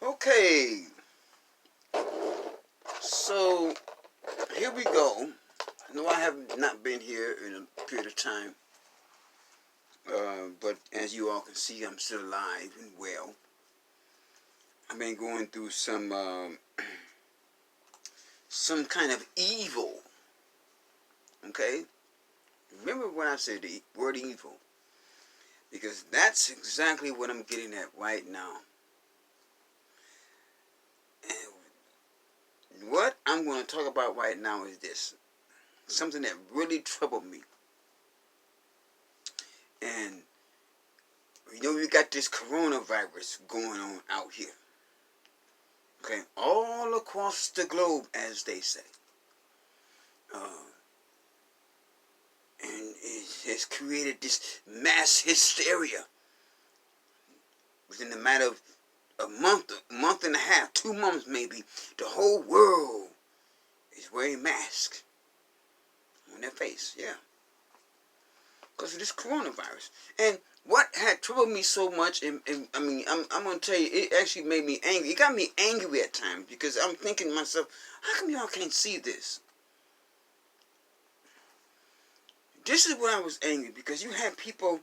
Okay, so here we go. I know I have not been here in a period of time, but as you all can see, I'm still alive and well. I've been going through some kind of evil. Okay, remember when I said the word evil, because that's exactly what I'm getting at right now. And what I'm going to talk about right now is this: something that really troubled me. And we got this coronavirus going on out here. Okay, all across the globe, as they say. Uh, and it has created this mass hysteria within the matter of a month and a half, 2 months maybe. The whole world is wearing masks on their face, yeah, because of this coronavirus. And what had troubled me so much, and I mean, I'm going to tell you, it actually made me angry. It got me angry at times, because I'm thinking to myself, how come y'all can't see this? This is what I was angry, because you have people,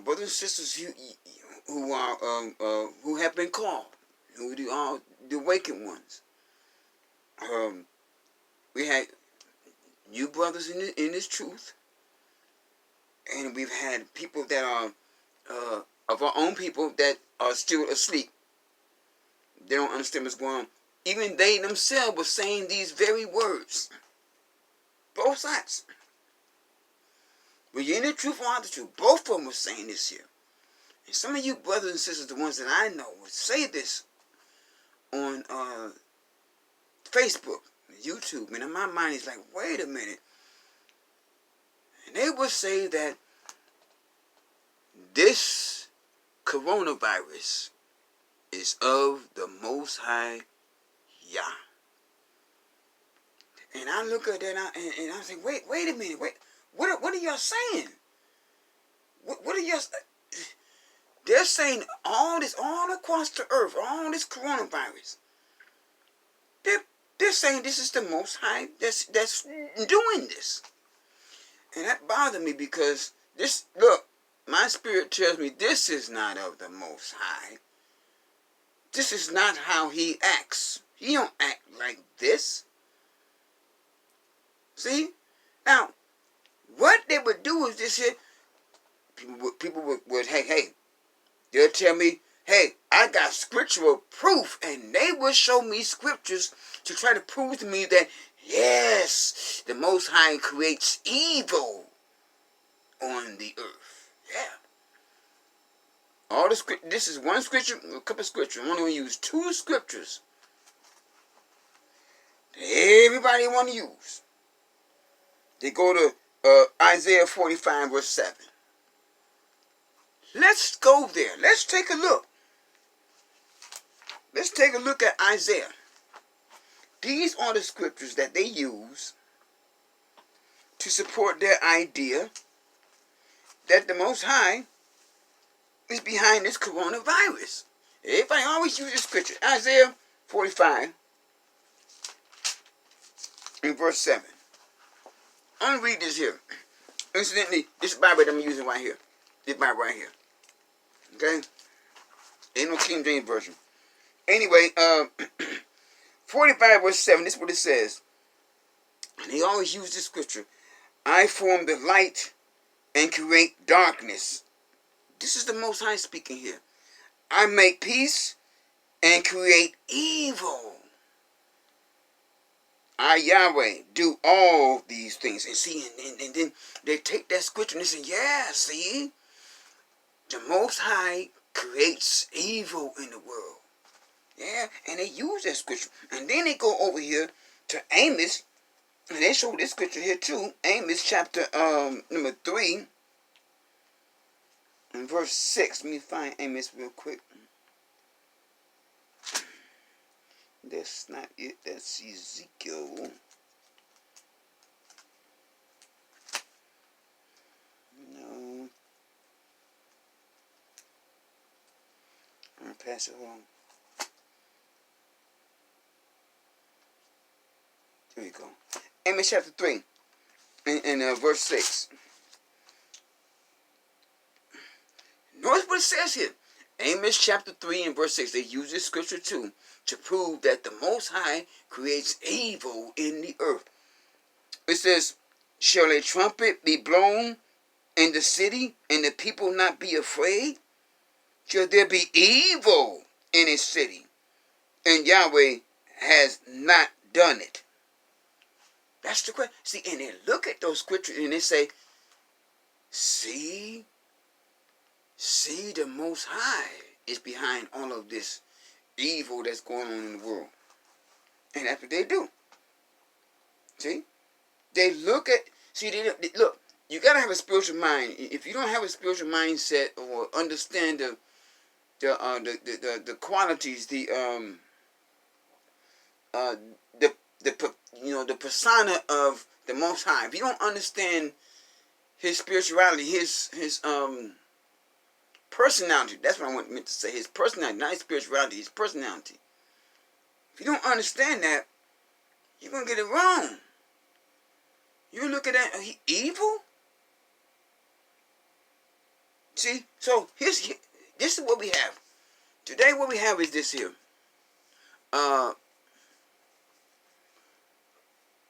brothers and sisters, who have been called, who are the awakened ones. We had you brothers in this truth, and we've had people that are of our own people that are still asleep. They don't understand what's going on. Even they themselves were saying these very words. Both sides. Were you in the truth or not the truth? Both of them were saying this here. And some of you brothers and sisters, the ones that I know, would say this on Facebook, YouTube. And in my mind, it's like, wait a minute. And they would say that this coronavirus is of the Most High Yah. And I look at that and I say, wait a minute, what are y'all saying? What are y'all? They're saying all this all across the earth, all this coronavirus. They're saying this is the Most High that's doing this, and that bothered me because my spirit tells me this is not of the Most High. This is not how He acts. He don't act like this. See? Now, what they would do is this here. People would hey, they'll tell me, hey, I got scriptural proof, and they will show me scriptures to try to prove to me that, yes, the Most High creates evil on the earth. Yeah. All the script. This is one scripture, a couple of scriptures. I'm only going to use 2 scriptures that everybody want to use. They go to Isaiah 45, verse 7. Let's go there. Let's take a look. Let's take a look at Isaiah. These are the scriptures that they use to support their idea that the Most High is behind this coronavirus. Everybody always uses scripture. Isaiah 45 in verse 7. I'm going to read this here. Incidentally, this Bible that I'm using right here. This Bible right here. Okay? Ain't no King James Version. Anyway, 45 verse 7, this is what it says. And he always used this scripture. I form the light and create darkness. This is the Most High speaking here. I make peace and create evil. I, Yahweh, do all these things. And see, and then they take that scripture and they say, yeah, see, the Most High creates evil in the world. Yeah, and they use that scripture. And then they go over here to Amos, and they show this scripture here too. Amos chapter number 3 and verse 6. Let me find Amos real quick. That's not it. That's Ezekiel. No. I'm going to pass it along. Here we go. Amos chapter 3 and verse 6. Notice what it says here. Amos chapter 3 and verse 6. They use this scripture too to prove that the Most High creates evil in the earth. It says, shall a trumpet be blown in the city and the people not be afraid? Shall there be evil in a city and Yahweh has not done it? That's the question. See, and they look at those scriptures and they say, see, the Most High is behind all of this evil that's going on in the world. And that's what they do. See? They look at, look, you got to have a spiritual mind. If you don't have a spiritual mindset or understand the qualities, the persona of the Most High, if you don't understand his spirituality, his personality, that's what I meant to say, his personality, not his spirituality, his personality. If you don't understand that, you're going to get it wrong. You look at that, evil? See, so this is what we have. Today what we have is this here.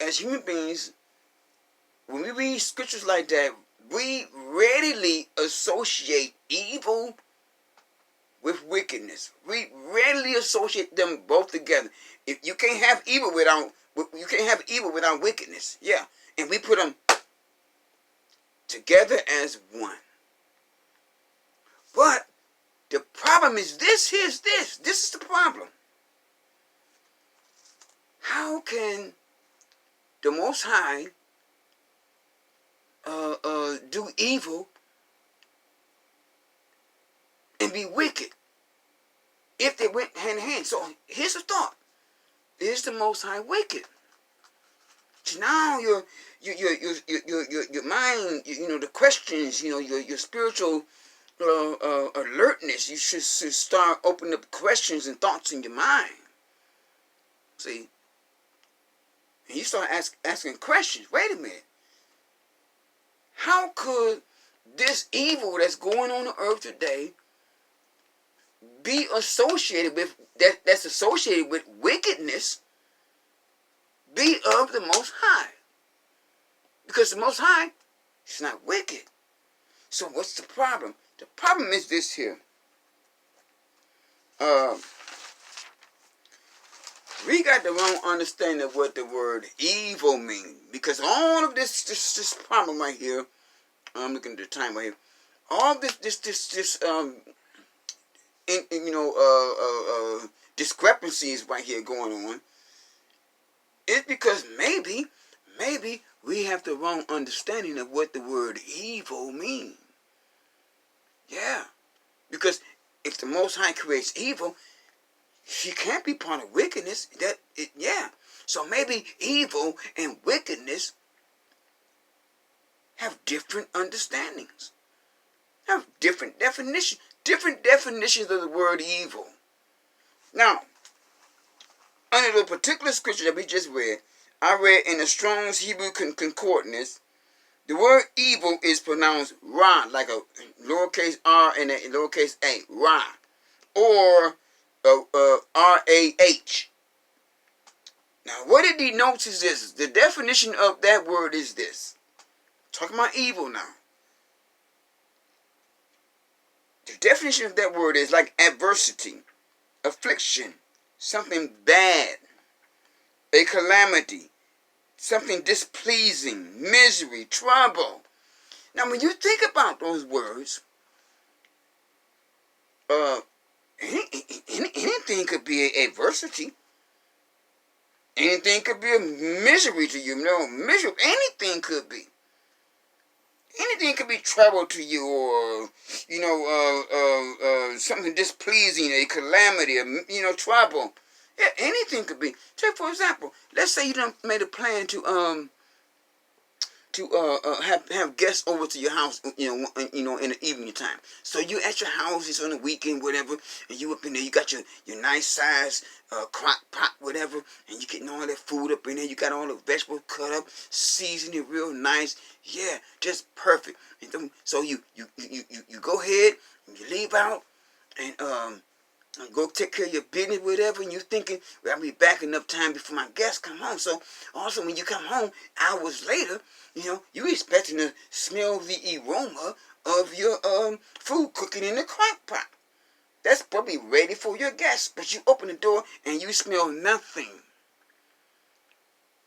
As human beings, when we read scriptures like that, we readily associate evil with wickedness. We readily associate them both together. If you can't have evil without wickedness. Yeah. And we put them together as one. But the problem is this. This is the problem. How can the Most High do evil and be wicked if they went hand in hand? So here's the thought: is the Most High wicked? So now your mind, the questions, your spiritual alertness. You should start opening up questions and thoughts in your mind. See, and you start asking questions. Wait a minute. How could this evil that's going on earth today be associated with that's associated with wickedness? Be of the Most High. Because the Most High is not wicked. So what's the problem? The problem is this here. We got the wrong understanding of what the word evil means. Because all of this problem right here, I'm looking at the time right here. All this discrepancies right here going on. It's because maybe we have the wrong understanding of what the word evil means. Yeah. Because if the Most High creates evil, he can't be part of wickedness. So maybe evil and wickedness have different understandings. Have different definitions. Different definitions of the word evil. Now, under the particular scripture that we just read, I read in the Strong's Hebrew Concordance, the word evil is pronounced ra, like a lowercase r and a lowercase a, ra, or R-A-H. Now, what it denotes is this. The definition of that word is this. Talking about evil now. The definition of that word is like adversity, affliction, something bad, a calamity, something displeasing, misery, trouble. Now, when you think about those words, anything could be adversity. Anything could be a misery to you. Misery. Anything could be. Anything could be trouble to you, or something displeasing, a calamity, trouble. Yeah, anything could be. Take for example, let's say you done made a plan to to have guests over to your house, in the evening time. So you at your house, it's on the weekend, whatever, and you up in there, you got your nice size crock pot, whatever, and you getting all that food up in there. You got all the vegetables cut up, seasoned it real nice. Yeah, just perfect. And so you go ahead and you leave out and go take care of your business, whatever, and you thinking, well, I'll be back enough time before my guests come home. So also when you come home hours later, you expecting to smell the aroma of your food cooking in the crock pot. That's probably ready for your guests, but you open the door and you smell nothing.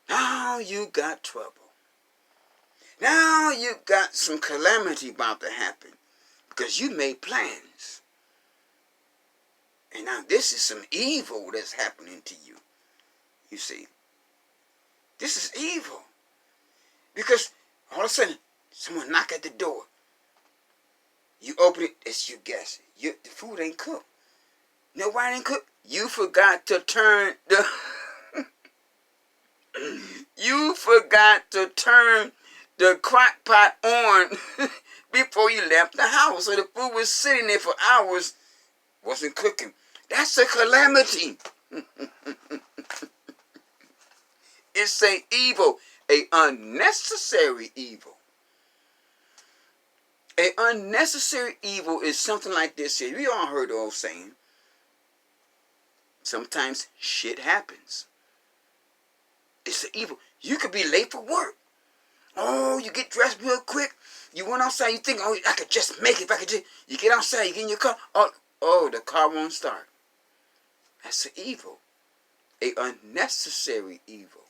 Now you got trouble. Now you got some calamity about to happen because you made plans. And now this is some evil that's happening to you. You see. This is evil. Because all of a sudden, someone knock at the door. You open it, it's your guest. The food ain't cooked. Nobody ain't cooked. You forgot to turn the... you forgot to turn the crock pot on before you left the house. So the food was sitting there for hours, wasn't cooking. That's a calamity. It's a evil, a unnecessary evil. A unnecessary evil is something like this here. We all heard the old saying. Sometimes shit happens. It's an evil. You could be late for work. Oh, you get dressed real quick. You went outside. You think, oh, I could just make it. If I could just... You get outside. You get in your car. Oh, the car won't start. That's an evil. A unnecessary evil.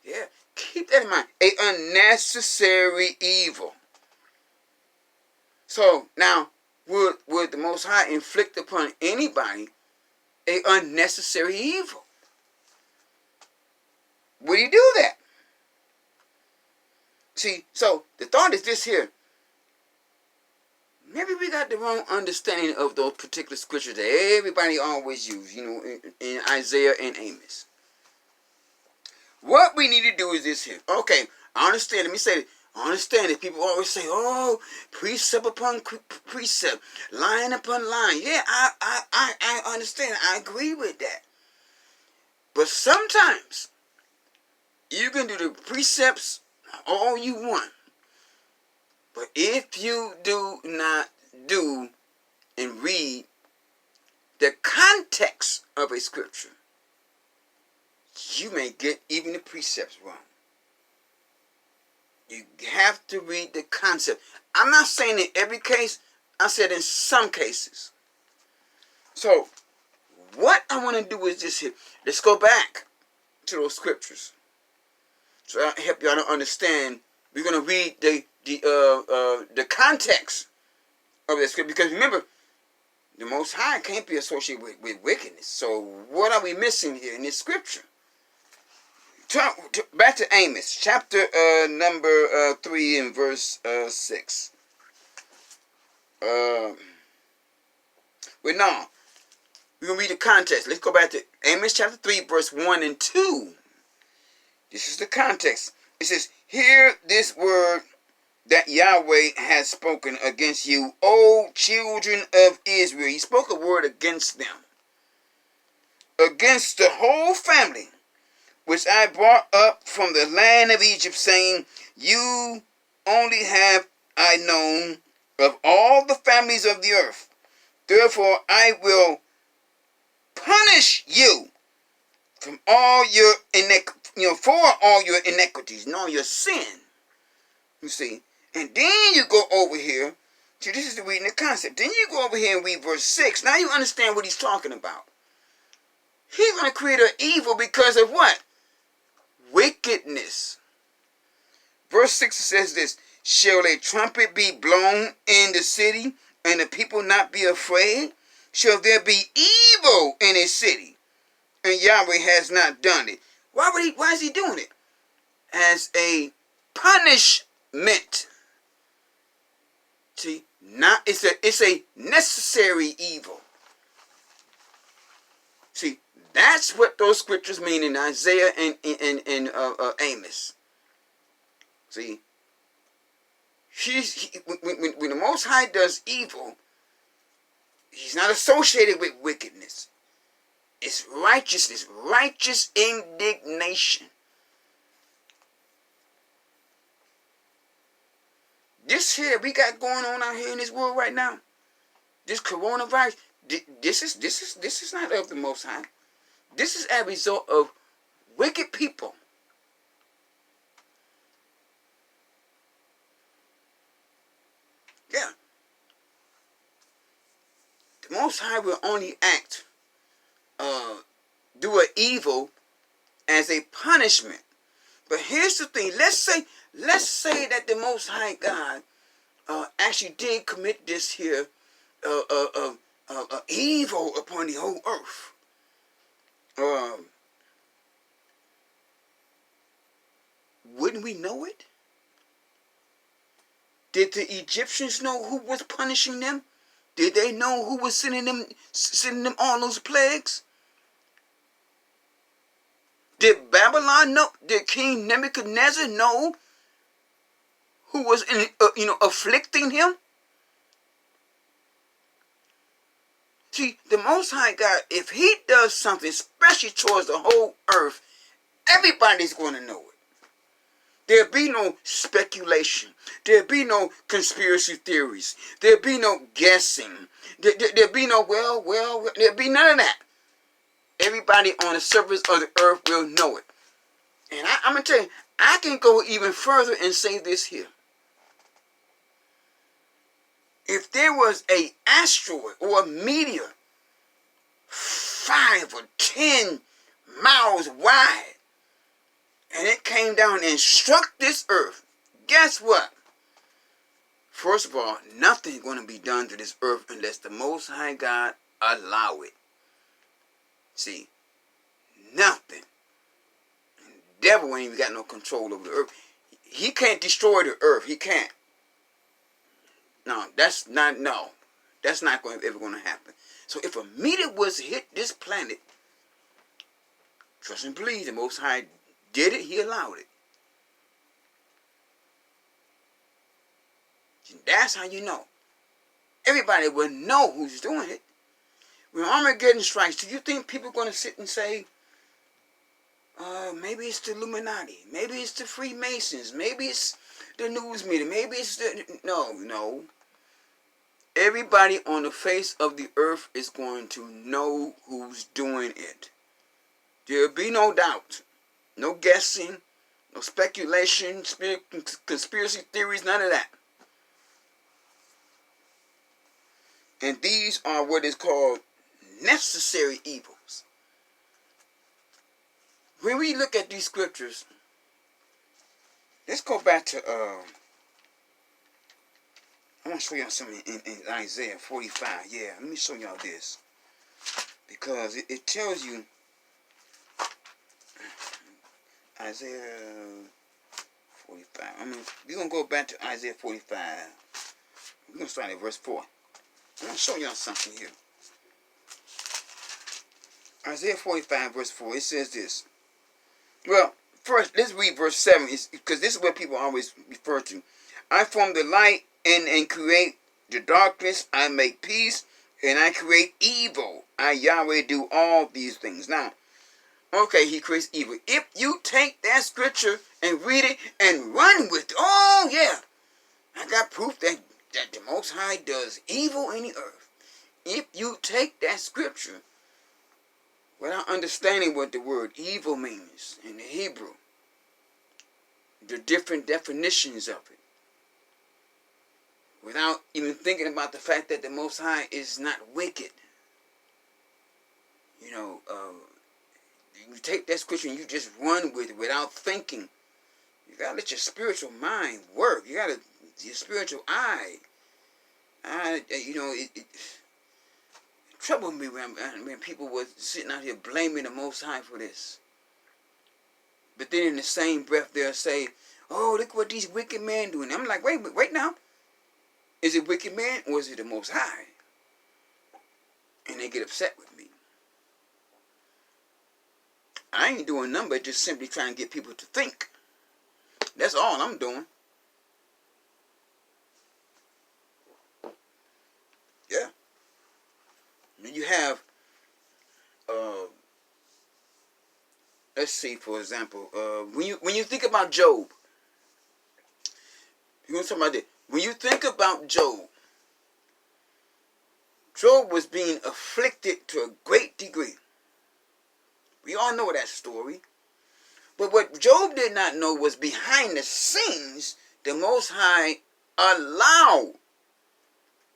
Yeah, keep that in mind. A unnecessary evil. So now, would the Most High inflict upon anybody a unnecessary evil? Would he do that? See, so the thought is this here. Maybe we got the wrong understanding of those particular scriptures that everybody always use, in Isaiah and Amos. What we need to do is this here. Okay, I understand. Let me say it. I understand that people always say, oh, precept upon precept, line upon line. Yeah, I understand. I agree with that. But sometimes you can do the precepts all you want. But if you do not do and read the context of a scripture, you may get even the precepts wrong. You have to read the concept. I'm not saying in every case. I said in some cases. So, what I want to do is this here. Let's go back to those scriptures. So I'll help y'all to understand. We're going to read the context of the scripture. Because remember, the Most High can't be associated with wickedness. So what are we missing here in this scripture? Back to Amos, chapter number 3 and verse 6. Well, no. We're going to read the context. Let's go back to Amos chapter 3, verse 1 and 2. This is the context. It says, hear this word that Yahweh has spoken against you, O children of Israel. He spoke a word against them. Against the whole family, which I brought up from the land of Egypt, saying, you only have I known of all the families of the earth. Therefore I will punish you from all your for all your iniquities and all your sin. You see, and then you go over here. See, this is the reading the concept. Then you go over here and read verse 6. Now you understand what he's talking about. He's going to create an evil because of what? Wickedness. Verse 6 says this, shall a trumpet be blown in the city, and the people not be afraid? Shall there be evil in a city, and Yahweh has not done it? Why is he doing it? As a punishment. See, it's a necessary evil. See, that's what those scriptures mean in Isaiah and Amos. See, when the Most High does evil, he's not associated with wickedness. It's righteousness, righteous indignation. This here we got going on out here in this world right now, this coronavirus, this is not of the Most High. This is a result of wicked people. Yeah. The Most High will only act, do an evil as a punishment. But here's the thing. Let's say that the Most High God actually did commit this here evil upon the whole earth. Wouldn't we know it? Did the Egyptians know who was punishing them? Did they know who was sending them all those plagues? Did Babylon know? Did King Nebuchadnezzar know who was afflicting him? See, the Most High God, if he does something, especially towards the whole earth, everybody's going to know it. There'll be no speculation. There'll be no conspiracy theories. There'll be no guessing. There'll be no, well, there'll be none of that. Everybody on the surface of the earth will know it. And I'm going to tell you, I can go even further and say this here. If there was an asteroid or a meteor 5 or 10 miles wide, and it came down and struck this earth, guess what? First of all, nothing's going to be done to this earth unless the Most High God allow it. See, nothing. The devil ain't even got no control over the earth. He can't destroy the earth. He can't. No, that's not ever going to happen. So if a meteor was to hit this planet, trust and believe the Most High did it, he allowed it. And that's how you know. Everybody will know who's doing it. When Armageddon strikes, do you think people are going to sit and say, maybe it's the Illuminati, maybe it's the Freemasons, maybe it's the news media, maybe it's the... No. Everybody on the face of the earth is going to know who's doing it. There'll be no doubt. No guessing, no speculation, conspiracy theories, none of that. And these are what is called necessary evils. When we look at these scriptures, let's go back to, I want to show y'all something in Isaiah 45. Yeah, let me show y'all this. Because it tells you, Isaiah 45. We're going to go back to Isaiah 45. We're going to start at verse 4. I want to show y'all something here. Isaiah 45 verse 4, it says this. Well, first, let's read verse 7, because this is what people always refer to. I form the light and create the darkness. I make peace and I create evil. I, Yahweh, do all these things. Now, okay, he creates evil. If you take that scripture and read it and run with it, oh yeah, I got proof that the Most High does evil in the earth. If you take that scripture without understanding what the word evil means in the Hebrew, the different definitions of it, without even thinking about the fact that the Most High is not wicked, you take that scripture and you just run with it without thinking. You gotta let your spiritual mind work. You gotta, your spiritual eye. It troubled me when people were sitting out here blaming the Most High for this. But then in the same breath they'll say, oh, look what these wicked men doing. I'm like, wait now. Is it wicked man or is it the Most High? And they get upset with me. I ain't doing nothing but just simply trying to get people to think. That's all I'm doing. You have, let's see, for example, when you think about Job, you're gonna talk about that. When you think about Job, Job was being afflicted to a great degree. We all know that story. But what Job did not know was behind the scenes, the Most High allowed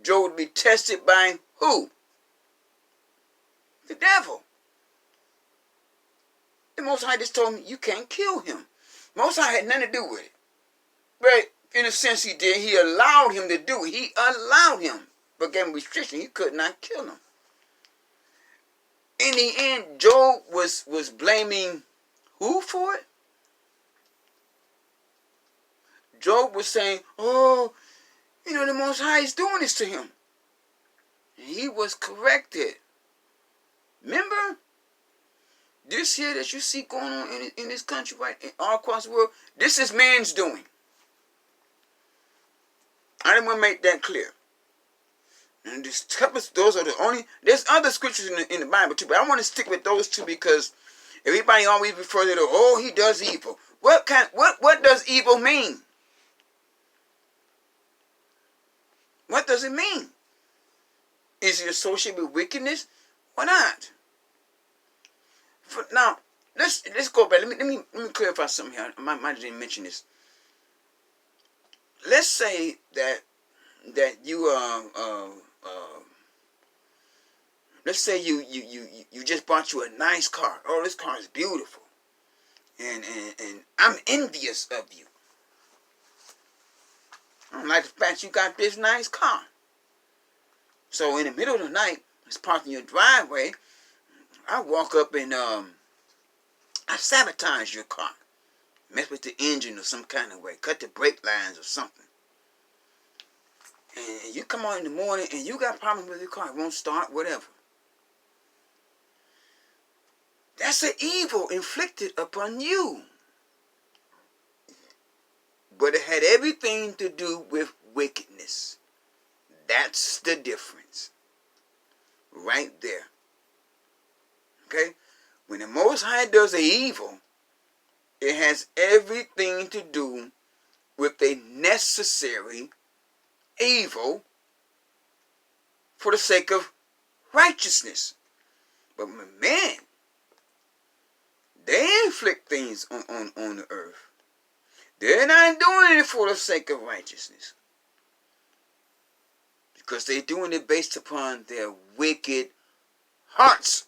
Job to be tested by who? The devil. The Most High just told him, you can't kill him. Most High had nothing to do with it. But in a sense he did. He allowed him to do it. He allowed him. But gave him restriction. He could not kill him. In the end, Job was blaming who for it? Job was saying, oh, the Most High is doing this to him. And he was corrected. Remember? This here that you see going on in this country, right, all across the world, this is man's doing. I didn't want to make that clear. And those are the only, there's other scriptures in the Bible too, but I want to stick with those two because everybody always refers to, oh, he does evil. What does evil mean? What does it mean? Is it associated with wickedness or not? Now, let's go back. Let me clarify something here. I might didn't mention this. Let's say that you let's say you just bought you a nice car. Oh, this car is beautiful, and I'm envious of you. I don't like the fact you got this nice car. So in the middle of the night, it's parked in your driveway. I walk up and I sabotage your car, mess with the engine or some kind of way, cut the brake lines or something. And you come on in the morning and you got problems with your car, it won't start, whatever. That's an evil inflicted upon you. But it had everything to do with wickedness. That's the difference. Right there. Okay? When the Most High does an evil, it has everything to do with a necessary evil for the sake of righteousness. But man, they inflict things on the earth. They're not doing it for the sake of righteousness. Because they're doing it based upon their wicked hearts.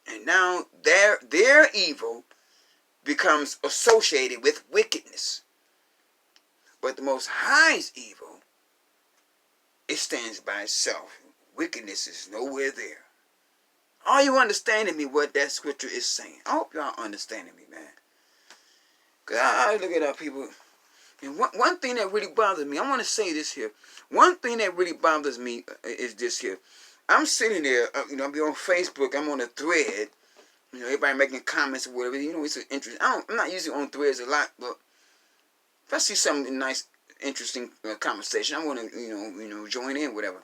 And now their evil becomes associated with wickedness. But the Most High's evil, it stands by itself. Wickedness is nowhere there. Are you understanding me what that scripture is saying? I hope y'all understanding me, man. Because I look at our people. And one thing that really bothers me, I want to say this here. One thing that really bothers me is this here. I'm sitting there, I'll be on Facebook, I'm on a thread, everybody making comments or whatever, it's an interest. I'm not usually on threads a lot, but if I see something nice, interesting conversation, I want to, join in, whatever.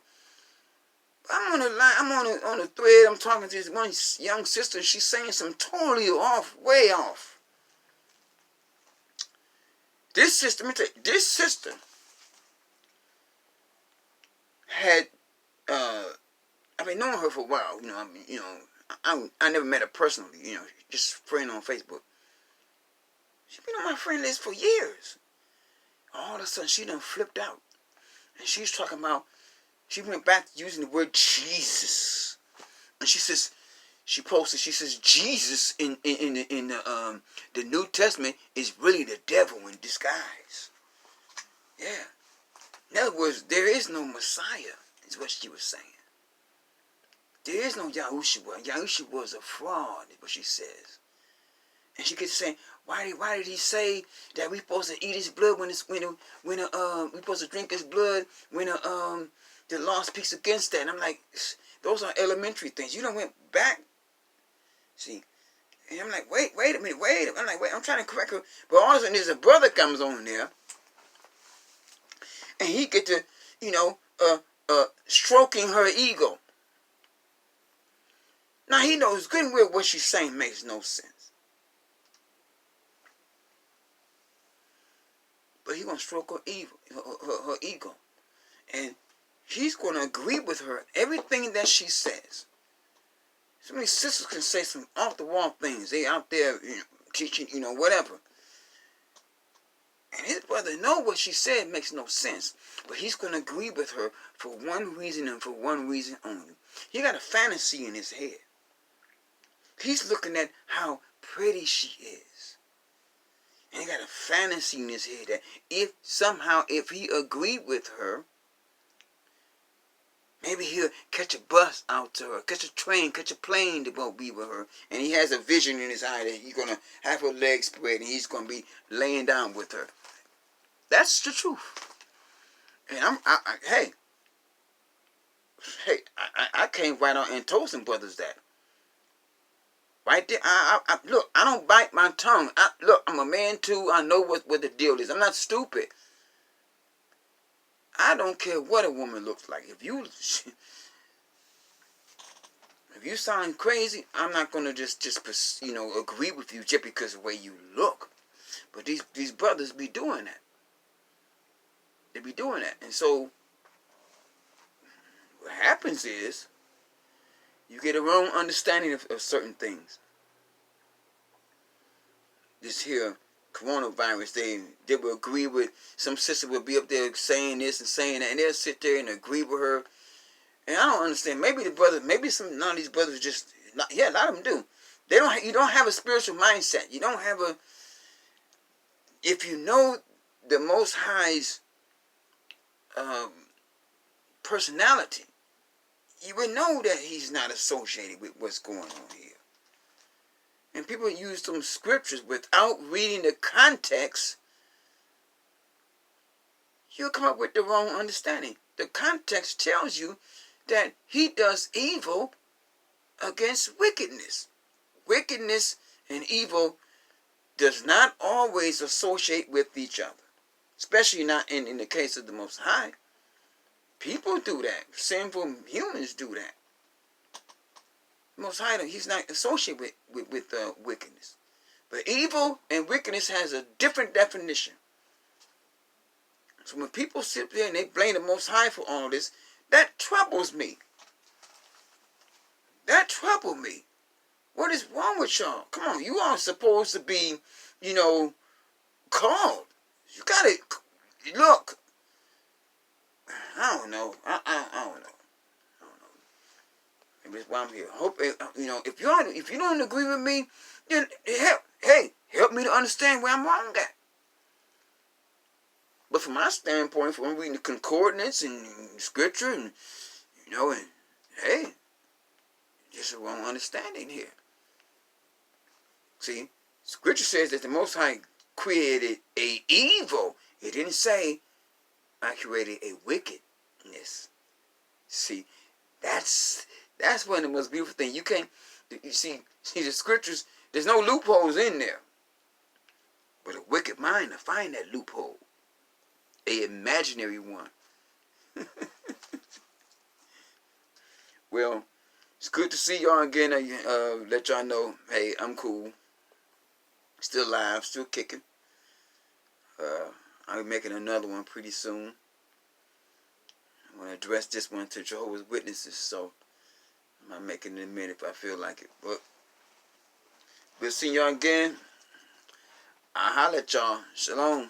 I'm on a line, I'm on a thread, I'm talking to this one young sister, she's saying something totally off, way off. This sister had, I've been knowing her for a while, I never met her personally, just friend on Facebook. She's been on my friend list for years. All of a sudden, she done flipped out. And she's talking about, she went back to using the word Jesus. And she says, she posted, she says, Jesus in the New Testament is really the devil in disguise. Yeah. In other words, there is no Messiah, is what she was saying. There is no Yahushua. Yahushua was a fraud, is what she says. And she gets saying, why did he say that we supposed to eat his blood when we supposed to drink his blood when the law speaks against that? And I'm like, those are elementary things. You don't went back. See, and I'm like, wait a minute. I'm like, I'm trying to correct her. But all of a sudden, there's a brother comes on there, and he get to, stroking her ego. Now he knows good and well what she's saying makes no sense. But he's going to stroke her ego. And he's going to agree with her everything that she says. So many sisters can say some off-the-wall things. They out there, teaching, whatever. And his brother know what she said makes no sense. But he's going to agree with her for one reason and for one reason only. He got a fantasy in his head. He's looking at how pretty she is. And he got a fantasy in his head that if he agreed with her, maybe he'll catch a bus out to her, catch a train, catch a plane to go be with her. And he has a vision in his eye that he's going to have her legs spread and he's going to be laying down with her. That's the truth. And I came right on and told some brothers that. Right there, look, I don't bite my tongue. Look, I'm a man too. I know what the deal is. I'm not stupid. I don't care what a woman looks like. If you sound crazy, I'm not gonna just agree with you just because of the way you look. But these brothers be doing that. They be doing that, and so what happens is you get a wrong understanding of certain things. This here coronavirus, they will agree with, some sister will be up there saying this and saying that, and they'll sit there and agree with her. And I don't understand. Maybe none of these brothers just, a lot of them do. You don't have a spiritual mindset. You don't have if you know the Most High's personality, you would know that he's not associated with what's going on here. And people use some scriptures without reading the context. You'll come up with the wrong understanding. The context tells you that he does evil against wickedness. Wickedness and evil does not always associate with each other. Especially not in the case of the Most High. People do that. Sinful humans do that. Most High, he's not associated with wickedness. But evil and wickedness has a different definition. So when people sit there and they blame the Most High for all this, that troubles me. That troubled me. What is wrong with y'all? Come on, you are supposed to be, called. You gotta, look. I don't know. I don't know. Maybe that's why I'm here. Hope, if you don't agree with me, then help me to understand where I'm wrong at. But from my standpoint, from reading the concordance and scripture, and there's a wrong understanding here. See, scripture says that the Most High created a evil. It didn't say I created a wickedness. See, that's one of the most beautiful things. You see the scriptures, there's no loopholes in there. But a wicked mind will find that loophole. A imaginary one. Well, it's good to see y'all again. Let y'all know, hey, I'm cool. Still alive, still kicking. I'll be making another one pretty soon. I'm going to address this one to Jehovah's Witnesses, so I might make it in a minute if I feel like it. But we'll see y'all again. I'll holler at y'all. Shalom.